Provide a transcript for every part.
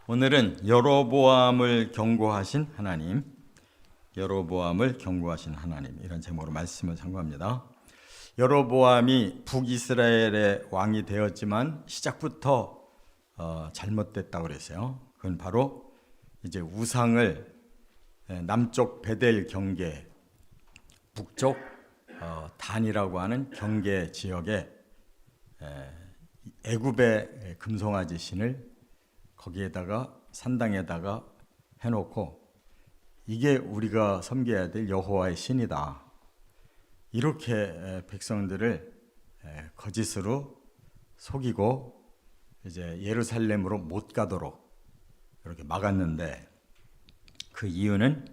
오늘은 여로보암을 경고하신 하나님, 여로보암을 경고하신 하나님, 이런 제목으로 말씀을 상고합니다. 여로보암이 북이스라엘의 왕이 되었지만 시작부터 잘못됐다고 그랬어요. 그건 바로 이제 우상을 남쪽 베델 경계, 북쪽 단이라고 하는 경계 지역에 애굽의 금송아지 신을 거기에다가 산당에다가 해놓고 이게 우리가 섬겨야 될 여호와의 신이다. 이렇게 백성들을 거짓으로 속이고 이제 예루살렘으로 못 가도록 이렇게 막았는데, 그 이유는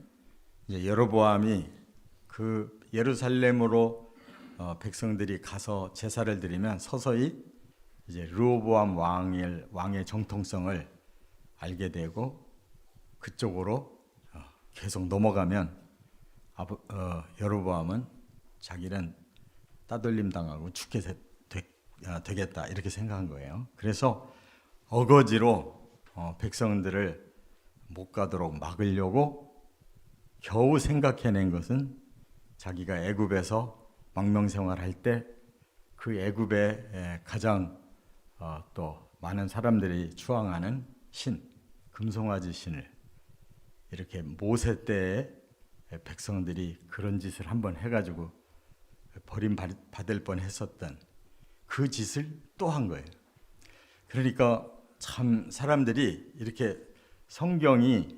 이제 여로보암이 그 예루살렘으로 백성들이 가서 제사를 드리면 서서히 이제 르호보암 왕의 정통성을 알게 되고 그쪽으로 계속 넘어가면 여로보암은 자기는 따돌림 당하고 죽게 되겠다 이렇게 생각한 거예요. 그래서 어거지로 백성들을 못 가도록 막으려고 겨우 생각해낸 것은 자기가 애굽에서 망명생활할 때 그 애굽의 가장 또 많은 사람들이 추앙하는 신, 금송아지 신을 이렇게 모세 때에 백성들이 그런 짓을 한번 해가지고 버림받을 뻔했었던 그 짓을 또 한 거예요. 그러니까 참 사람들이 이렇게 성경이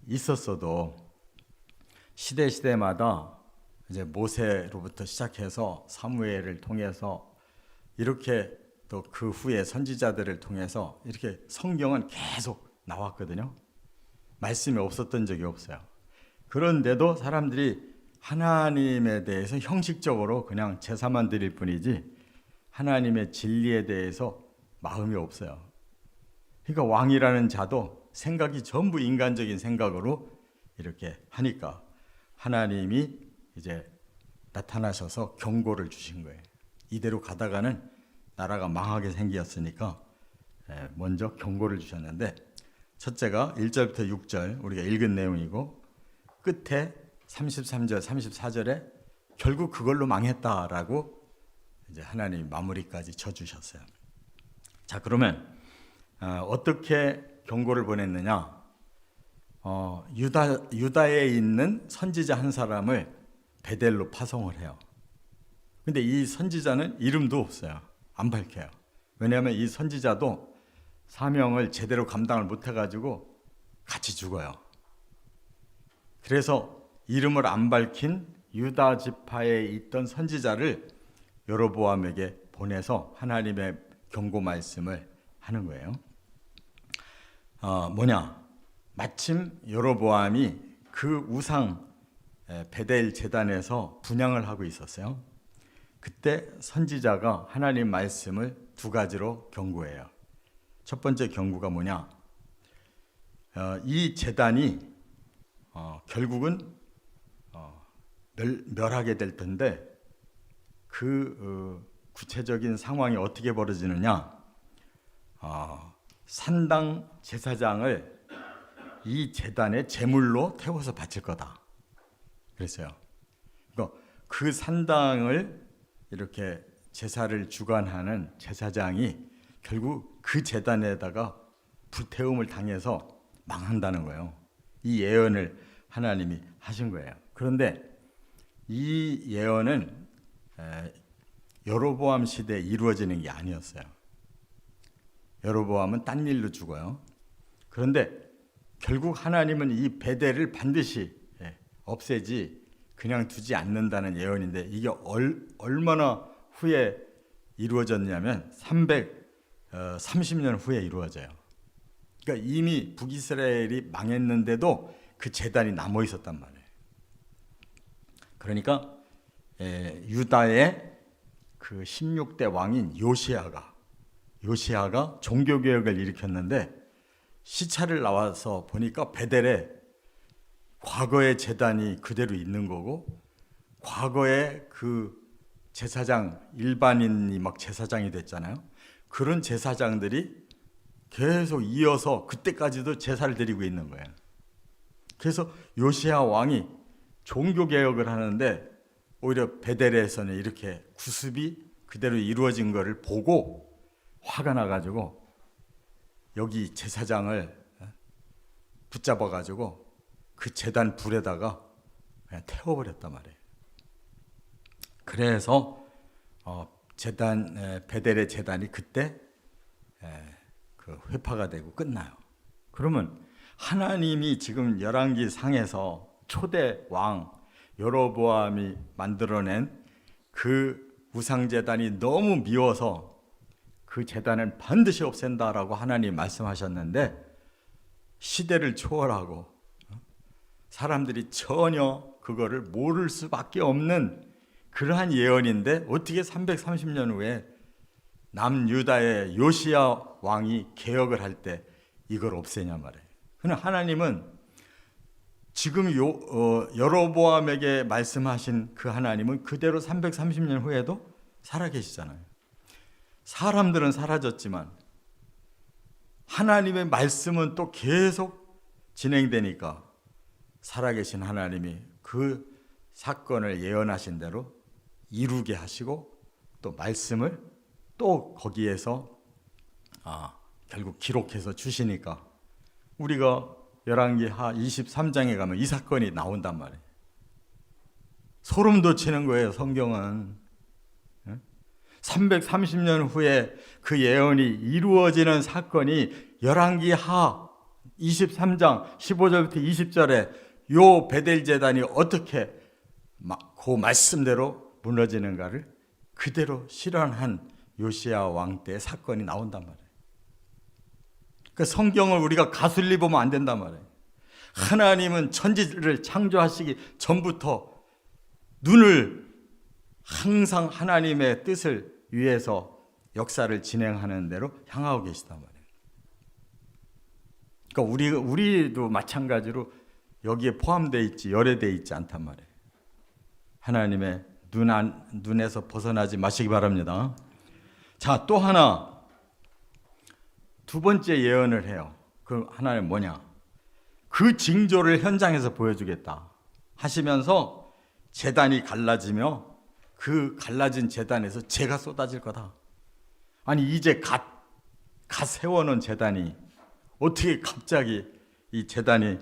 있었어도 시대마다 이제 모세로부터 시작해서 사무엘을 통해서 이렇게 또 그 후에 선지자들을 통해서 이렇게 성경은 계속 나왔거든요. 말씀이 없었던 적이 없어요. 그런데도 사람들이 하나님에 대해서 형식적으로 그냥 제사만 드릴 뿐이지 하나님의 진리에 대해서 마음이 없어요. 그러니까 왕이라는 자도 생각이 전부 인간적인 생각으로 이렇게 하니까 하나님이 이제 나타나셔서 경고를 주신 거예요. 이대로 가다가는 나라가 망하게 생겼으니까 먼저 경고를 주셨는데, 첫째가 1절부터 6절 우리가 읽은 내용이고 끝에 33절, 34절에 결국 그걸로 망했다라고 이제 하나님이 마무리까지 쳐주셨어요. 자, 그러면 어떻게 경고를 보냈느냐? 유다에 있는 선지자 한 사람을 베델로 파송을 해요. 근데 이 선지자는 이름도 없어요. 안 밝혀요. 왜냐하면 이 선지자도 사명을 제대로 감당을 못해가지고 같이 죽어요. 그래서 이름을 안 밝힌 유다 지파에 있던 선지자를 여로보암에게 보내서 하나님의 경고 말씀을 하는 거예요. 마침 여로보암이 그 우상 베델 제단에서 분향을 하고 있었어요. 그때 선지자가 하나님 말씀을 두 가지로 경고해요. 첫 번째 경고가 뭐냐? 이 제단이 결국은 멸하게 될 텐데 그 구체적인 상황이 어떻게 벌어지느냐? 산당 제사장을 이 제단의 제물로 태워서 바칠 거다. 그랬어요. 그러니까 그 산당을 이렇게 제사를 주관하는 제사장이 결국 그 제단에다가 불태움을 당해서 망한다는 거예요. 이 예언을 하나님이 하신 거예요. 그런데 이 예언은 여로보암 시대에 이루어지는 게 아니었어요. 여로보암은 딴 일로 죽어요. 그런데 결국 하나님은 이 베델을 반드시 없애지 그냥 두지 않는다는 예언인데, 이게 얼마나 후에 이루어졌냐면 330년 후에 이루어져요. 그러니까 이미 북이스라엘이 망했는데도 그 제단이 남아 있었단 말이에요. 그러니까 유다의 그 16대 왕인 요시아가 종교개혁을 일으켰는데, 시차를 나와서 보니까 베델에 과거의 제단이 그대로 있는 거고, 과거에 그 제사장, 일반인이 막 제사장이 됐잖아요. 그런 제사장들이 계속 이어서 그때까지도 제사를 드리고 있는 거예요. 그래서 요시야 왕이 종교 개혁을 하는데 오히려 베델에서는 이렇게 구습이 그대로 이루어진 것을 보고 화가 나가지고 여기 제사장을 붙잡아가지고 그 제단 불에다가 그냥 태워버렸단 말이에요. 그래서 베델의 제단이 그때 그 회파가 되고 끝나요. 그러면 하나님이 지금 열왕기 상에서 초대 왕 여로보암이 만들어낸 그 우상제단이 너무 미워서 그 제단은 반드시 없앤다라고 하나님 말씀하셨는데 시대를 초월하고 사람들이 전혀 그거를 모를 수밖에 없는 그러한 예언인데 어떻게 330년 후에 남유다의 요시야 왕이 개혁을 할 때 이걸 없애냐 말이에요. 그러나 하나님은 지금 여로보암에게 말씀하신 그 하나님은 그대로 330년 후에도 살아계시잖아요. 사람들은 사라졌지만 하나님의 말씀은 또 계속 진행되니까 살아계신 하나님이 그 사건을 예언하신 대로 이루게 하시고 또 말씀을 또 거기에서 결국 기록해서 주시니까 우리가 열왕기 하 23장에 가면 이 사건이 나온단 말이에요. 소름 돋치는 거예요. 성경은 330년 후에 그 예언이 이루어지는 사건이 열왕기 하 23장 15절부터 20절에 요 베델 제단이 어떻게 그 말씀대로 무너지는가를 그대로 실현한 요시야 왕 때의 사건이 나온단 말이에요. 그 성경을 우리가 가슬리 보면 안 된단 말이에요. 하나님은 천지를 창조하시기 전부터 눈을 항상 하나님의 뜻을 위해서 역사를 진행하는 대로 향하고 계시단 말이에요. 그러니까 우리도 마찬가지로 여기에 포함되어 있지 열애되어 있지 않단 말이에요. 하나님의 눈에서 벗어나지 마시기 바랍니다. 자, 또 하나 두 번째 예언을 해요. 그 하나는 뭐냐? 그 징조를 현장에서 보여주겠다 하시면서 제단이 갈라지며 그 갈라진 제단에서 재가 쏟아질 거다. 아니 이제 갓 세워놓은 제단이 어떻게 갑자기 이 제단이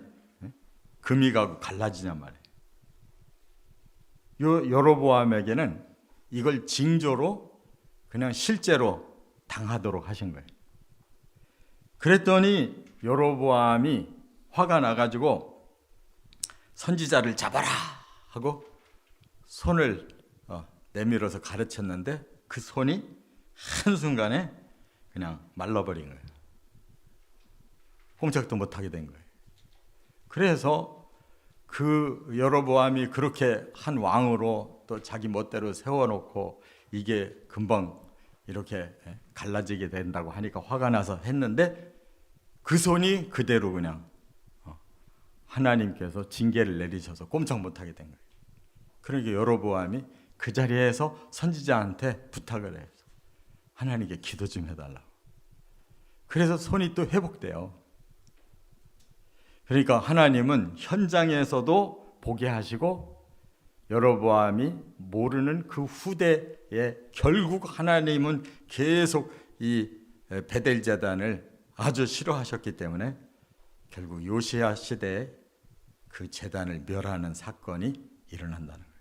금이 가고 갈라지냔 말이에요. 여로보암에게는 이걸 징조로 그냥 실제로 당하도록 하신 거예요. 그랬더니 여로보암이 화가 나가지고 선지자를 잡아라 하고 손을 내밀어서 가르쳤는데 그 손이 한순간에 그냥 말라버린 거예요. 꼼짝도 못하게 된 거예요. 그래서 그 여로보암이 그렇게 한 왕으로 또 자기 멋대로 세워놓고 이게 금방 이렇게 갈라지게 된다고 하니까 화가 나서 했는데 그 손이 그대로 그냥 하나님께서 징계를 내리셔서 꼼짝 못하게 된 거예요. 그러니까 여로보암이 그 자리에서 선지자한테 부탁을 해요. 하나님께 기도 좀 해달라고. 그래서 손이 또 회복돼요. 그러니까 하나님은 현장에서도 보게 하시고 여로보암이 모르는 그 후대에 결국 하나님은 계속 이 베델 제단을 아주 싫어하셨기 때문에 결국 요시야 시대에 그 제단을 멸하는 사건이 일어난다는 거예요.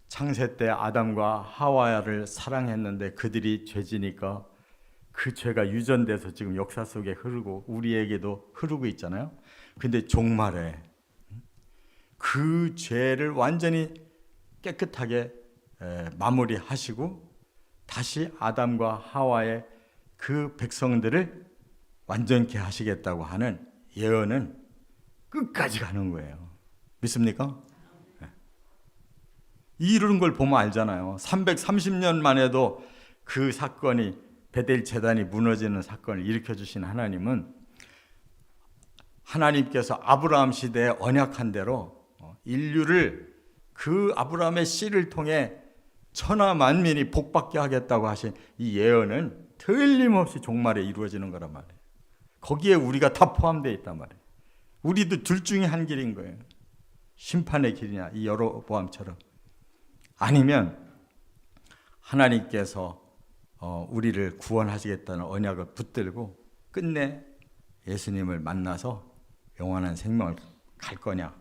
창세 때 아담과 하와를 사랑했는데 그들이 죄지니까 그 죄가 유전돼서 지금 역사 속에 흐르고 우리에게도 흐르고 있잖아요. 근데 종말에 그 죄를 완전히 깨끗하게 마무리하시고 다시 아담과 하와의 그 백성들을 완전케 하시겠다고 하는 예언은 끝까지 가는 거예요. 믿습니까? 이런 걸 보면 알잖아요. 330년 만에도 그 사건이 베델 제단이 무너지는 사건을 일으켜주신 하나님은 하나님께서 아브라함 시대에 언약한 대로 인류를 그 아브라함의 씨를 통해 천하 만민이 복받게 하겠다고 하신 이 예언은 틀림없이 종말에 이루어지는 거란 말이에요. 거기에 우리가 다 포함되어 있단 말이에요. 우리도 둘 중에 한 길인 거예요. 심판의 길이냐, 이 여로보암처럼. 아니면 하나님께서 우리를 구원하시겠다는 언약을 붙들고 끝내 예수님을 만나서 영원한 생명을 갈 거냐.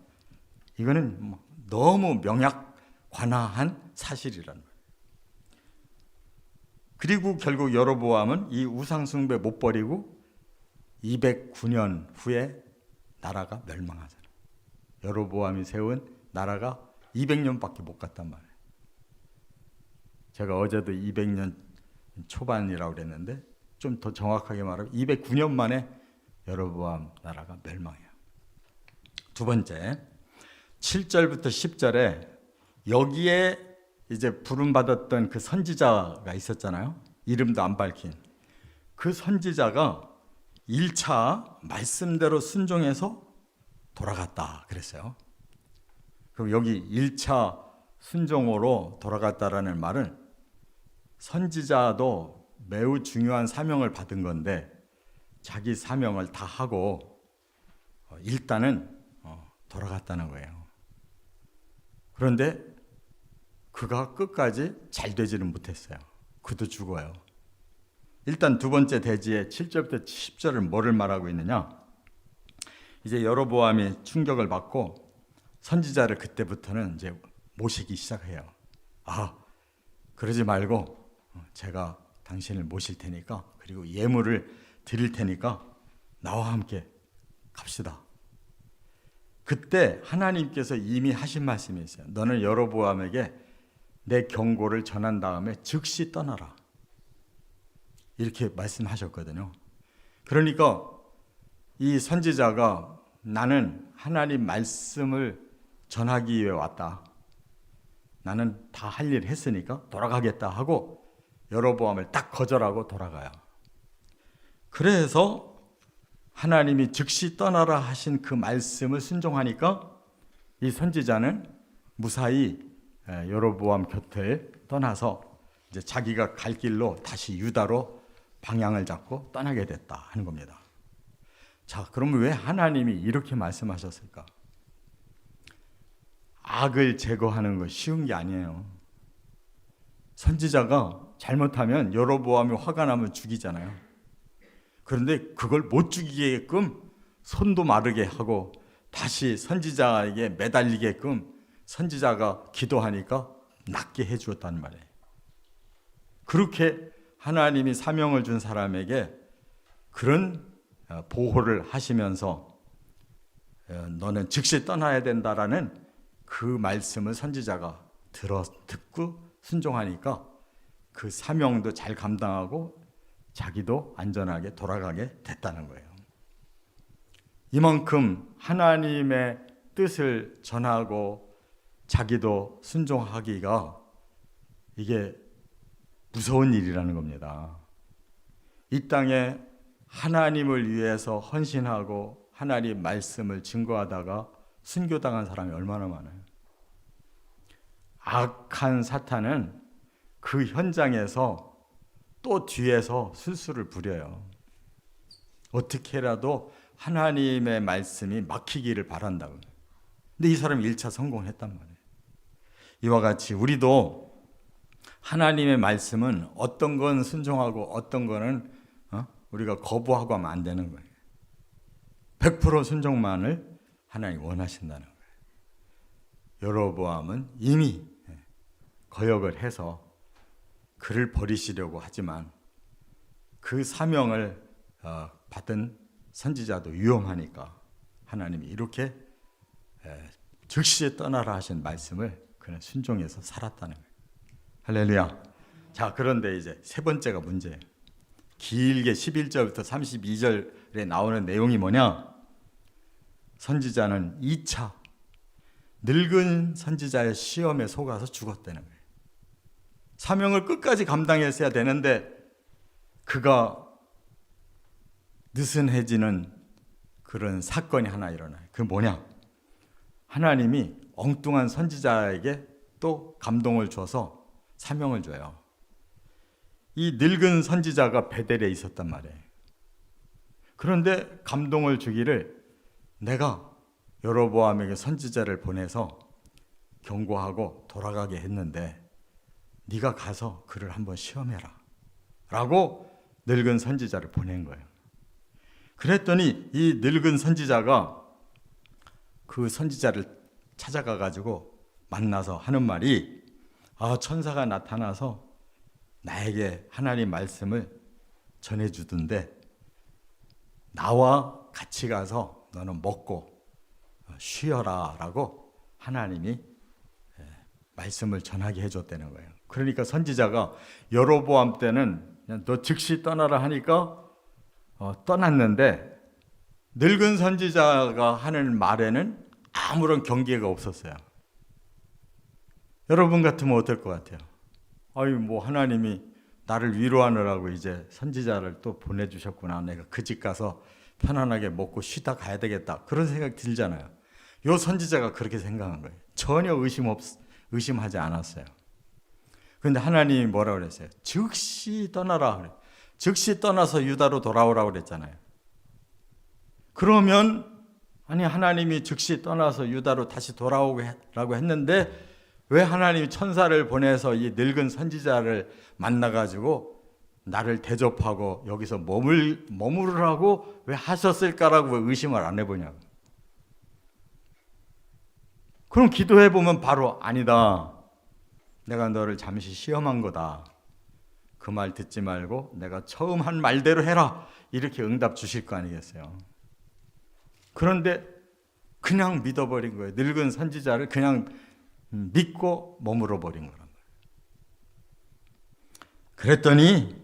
이거는 너무 명약관화한 사실이란 말이에요. 그리고 결국 여로보암은 이 우상숭배 못 버리고 209년 후에 나라가 멸망하잖아요. 여로보암이 세운 나라가 200년밖에 못 갔단 말이에요. 제가 어제도 200년 초반이라고 그랬는데 좀 더 정확하게 말하면 209년 만에 여로보암 나라가 멸망해요. 두 번째, 7절부터 10절에 여기에 이제 부름받았던 그 선지자가 있었잖아요. 이름도 안 밝힌. 그 선지자가 1차 말씀대로 순종해서 돌아갔다 그랬어요. 그럼 여기 1차 순종으로 돌아갔다라는 말은 선지자도 매우 중요한 사명을 받은 건데 자기 사명을 다 하고 일단은 돌아갔다는 거예요. 그런데 그가 끝까지 잘 되지는 못했어요. 그도 죽어요. 일단 두 번째 대지에 7절부터 10절은 뭐를 말하고 있느냐? 이제 여로보암이 충격을 받고 선지자를 그때부터는 이제 모시기 시작해요. 아, 그러지 말고 제가 당신을 모실 테니까, 그리고 예물을 드릴 테니까 나와 함께 갑시다. 그때 하나님께서 이미 하신 말씀이 있어요. 너는 여로보암에게 내 경고를 전한 다음에 즉시 떠나라. 이렇게 말씀하셨거든요. 그러니까 이 선지자가 나는 하나님 말씀을 전하기 위해 왔다. 나는 다 할 일 했으니까 돌아가겠다 하고 여로보암을 딱 거절하고 돌아가요. 그래서 하나님이 즉시 떠나라 하신 그 말씀을 순종하니까 이 선지자는 무사히 여로보암 곁에 떠나서 이제 자기가 갈 길로 다시 유다로 방향을 잡고 떠나게 됐다 하는 겁니다. 자, 그러면 왜 하나님이 이렇게 말씀하셨을까? 악을 제거하는 거 쉬운 게 아니에요. 선지자가 잘못하면 여로보암이 화가 나면 죽이잖아요. 그런데 그걸 못 죽이게끔 손도 마르게 하고 다시 선지자에게 매달리게끔 선지자가 기도하니까 낫게 해주었다는 말이에요. 그렇게 하나님이 사명을 준 사람에게 그런 보호를 하시면서 너는 즉시 떠나야 된다라는 그 말씀을 선지자가 듣고 순종하니까 그 사명도 잘 감당하고 자기도 안전하게 돌아가게 됐다는 거예요. 이만큼 하나님의 뜻을 전하고 자기도 순종하기가 이게 무서운 일이라는 겁니다. 이 땅에 하나님을 위해서 헌신하고 하나님 말씀을 증거하다가 순교당한 사람이 얼마나 많아요. 악한 사탄은 그 현장에서 또 뒤에서 술수를 부려요. 어떻게라도 하나님의 말씀이 막히기를 바란다고. 근데 이 사람이 1차 성공했단 말이에요. 이와 같이 우리도 하나님의 말씀은 어떤 건 순종하고 어떤 거는 우리가 거부하고 하면 안 되는 거예요. 100% 순종만을 하나님 원하신다는 거예요. 여로보암은 이미 거역을 해서 그를 버리시려고 하지만 그 사명을 받은 선지자도 위험하니까 하나님이 이렇게 즉시 떠나라 하신 말씀을 그는 순종해서 살았다는 거예요. 할렐루야. 자, 그런데 이제 세 번째가 문제예요. 길게 11절부터 32절에 나오는 내용이 뭐냐? 선지자는 2차 늙은 선지자의 시험에 속아서 죽었다는 거예요. 사명을 끝까지 감당했어야 되는데 그가 느슨해지는 그런 사건이 하나 일어나요. 그 뭐냐? 하나님이 엉뚱한 선지자에게 또 감동을 줘서 사명을 줘요. 이 늙은 선지자가 베델에 있었단 말이에요. 그런데 감동을 주기를 내가 여로보암에게 선지자를 보내서 경고하고 돌아가게 했는데 네가 가서 그를 한번 시험해라 라고 늙은 선지자를 보낸 거예요. 그랬더니 이 늙은 선지자가 그 선지자를 찾아가 가지고 만나서 하는 말이 천사가 나타나서 나에게 하나님 말씀을 전해주던데 나와 같이 가서 너는 먹고 쉬어라 라고 하나님이 말씀을 전하게 해줬다는 거예요. 그러니까 선지자가 여로보암 때는 그냥 너 즉시 떠나라 하니까 떠났는데 늙은 선지자가 하는 말에는 아무런 경계가 없었어요. 여러분 같으면 어떨 것 같아요? 하나님이 나를 위로하느라고 이제 선지자를 또 보내주셨구나. 내가 그 집 가서 편안하게 먹고 쉬다 가야 되겠다. 그런 생각 들잖아요. 요 선지자가 그렇게 생각한 거예요. 전혀 의심하지 않았어요. 그런데 하나님이 뭐라고 그랬어요? 즉시 떠나라 그래. 즉시 떠나서 유다로 돌아오라고 그랬잖아요. 그러면 하나님이 즉시 떠나서 유다로 다시 돌아오라고 했는데 왜 하나님이 천사를 보내서 이 늙은 선지자를 만나가지고 나를 대접하고 여기서 머무르라고 왜 하셨을까라고 의심을 안 해보냐고. 그럼 기도해보면 바로 아니다. 내가 너를 잠시 시험한 거다. 그 말 듣지 말고 내가 처음 한 말대로 해라. 이렇게 응답 주실 거 아니겠어요. 그런데 그냥 믿어버린 거예요. 늙은 선지자를 그냥 믿고 머물러 버린 거란 말이에요. 그랬더니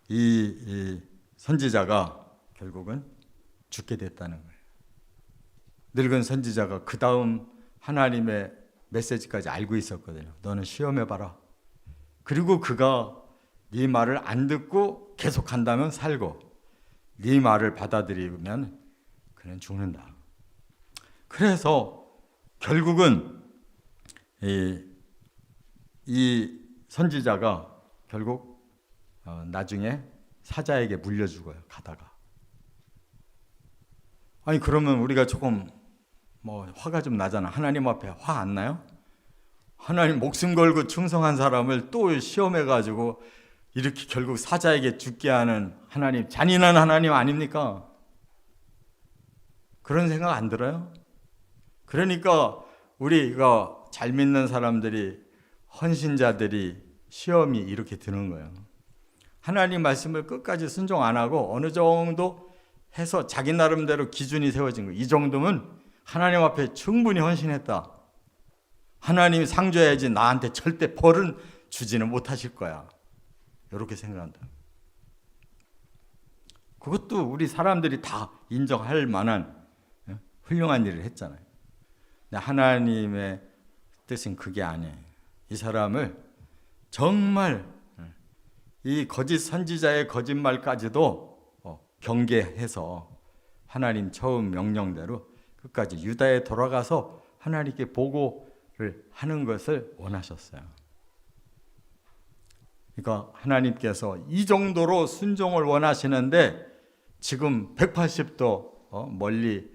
이 선지자가 결국은 죽게 됐다는 거예요. 늙은 선지자가 그 다음 하나님의 메시지까지 알고 있었거든요. 너는 시험해봐라. 그리고 그가 네 말을 안 듣고 계속한다면 살고 네 말을 받아들이면 그는 죽는다. 그래서 결국은 이 선지자가 결국 나중에 사자에게 물려 죽어요. 가다가. 그러면 우리가 조금 화가 좀 나잖아. 하나님 앞에 화 안 나요? 하나님 목숨 걸고 충성한 사람을 또 시험해가지고 이렇게 결국 사자에게 죽게 하는 하나님, 잔인한 하나님 아닙니까? 그런 생각 안 들어요? 그러니까 우리가 잘 믿는 사람들이, 헌신자들이 시험이 이렇게 드는 거예요. 하나님 말씀을 끝까지 순종 안 하고 어느 정도 해서 자기 나름대로 기준이 세워진 거예요. 이 정도면 하나님 앞에 충분히 헌신했다. 하나님이 상 줘야지 나한테 절대 벌은 주지는 못하실 거야. 이렇게 생각한다. 그것도 우리 사람들이 다 인정할 만한 훌륭한 일을 했잖아요. 하나님의 뜻은 그게 아니에요. 이 사람을 정말 이 거짓 선지자의 거짓말까지도 경계해서 하나님 처음 명령대로 끝까지 유다에 돌아가서 하나님께 보고를 하는 것을 원하셨어요. 그러니까 하나님께서 이 정도로 순종을 원하시는데 지금 180도 멀리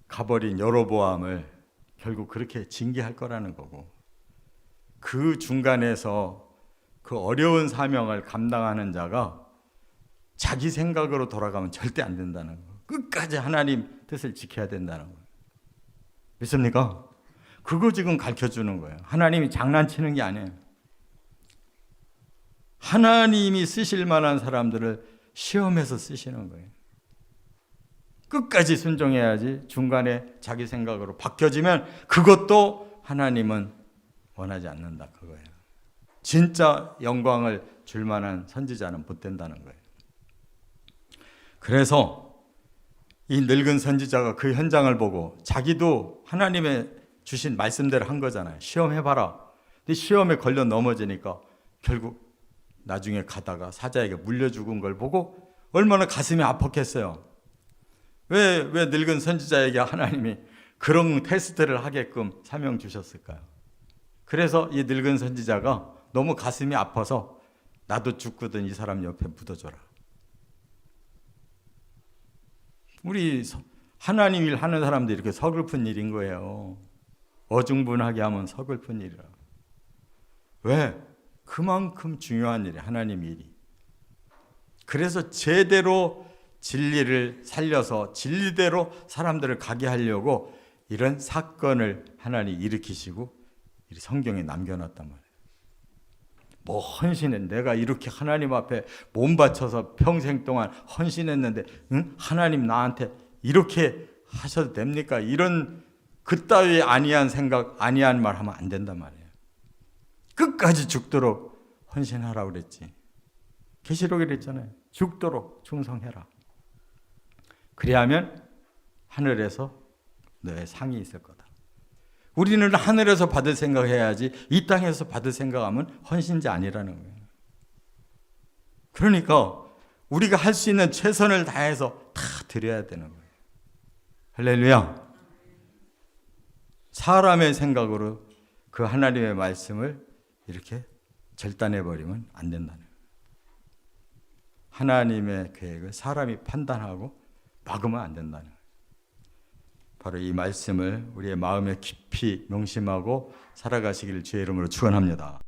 가버린 여로보암을 결국 그렇게 징계할 거라는 거고, 그 중간에서 그 어려운 사명을 감당하는 자가 자기 생각으로 돌아가면 절대 안 된다는 거. 끝까지 하나님 뜻을 지켜야 된다는 거예요. 믿습니까? 그거 지금 가르쳐주는 거예요. 하나님이 장난치는 게 아니에요. 하나님이 쓰실 만한 사람들을 시험해서 쓰시는 거예요. 끝까지 순종해야지 중간에 자기 생각으로 바뀌어지면 그것도 하나님은 원하지 않는다 그거예요. 진짜 영광을 줄 만한 선지자는 못 된다는 거예요. 그래서 이 늙은 선지자가 그 현장을 보고 자기도 하나님의 주신 말씀대로 한 거잖아요. 시험해봐라. 근데 시험에 걸려 넘어지니까 결국 나중에 가다가 사자에게 물려 죽은 걸 보고 얼마나 가슴이 아팠겠어요. 왜 늙은 선지자에게 하나님이 그런 테스트를 하게끔 사명 주셨을까요? 그래서 이 늙은 선지자가 너무 가슴이 아파서 나도 죽거든 이 사람 옆에 묻어줘라. 우리 하나님 일 하는 사람들이 이렇게 서글픈 일인 거예요. 어중분하게 하면 서글픈 일이라. 왜? 그만큼 중요한 일이에요. 하나님 일이. 그래서 제대로 진리를 살려서 진리대로 사람들을 가게 하려고 이런 사건을 하나님 일으키시고 성경에 남겨놨단 말이에요. 뭐 헌신해. 내가 이렇게 하나님 앞에 몸 바쳐서 평생 동안 헌신했는데 하나님 나한테 이렇게 하셔도 됩니까? 이런 그따위 아니한 생각, 아니한 말 하면 안 된단 말이에요. 끝까지 죽도록 헌신하라고 그랬지. 계시록에 그랬잖아요. 죽도록 충성해라. 그리하면 하늘에서 너의 상이 있을 거다. 우리는 하늘에서 받을 생각해야지 이 땅에서 받을 생각하면 헌신자 아니라는 거예요. 그러니까 우리가 할 수 있는 최선을 다해서 다 드려야 되는 거예요. 할렐루야. 사람의 생각으로 그 하나님의 말씀을 이렇게 절단해버리면 안 된다는 거예요. 하나님의 계획을 사람이 판단하고 막으면 안 된다는 거예요. 바로 이 말씀을 우리의 마음에 깊이 명심하고 살아가시기를 주의 이름으로 축원합니다.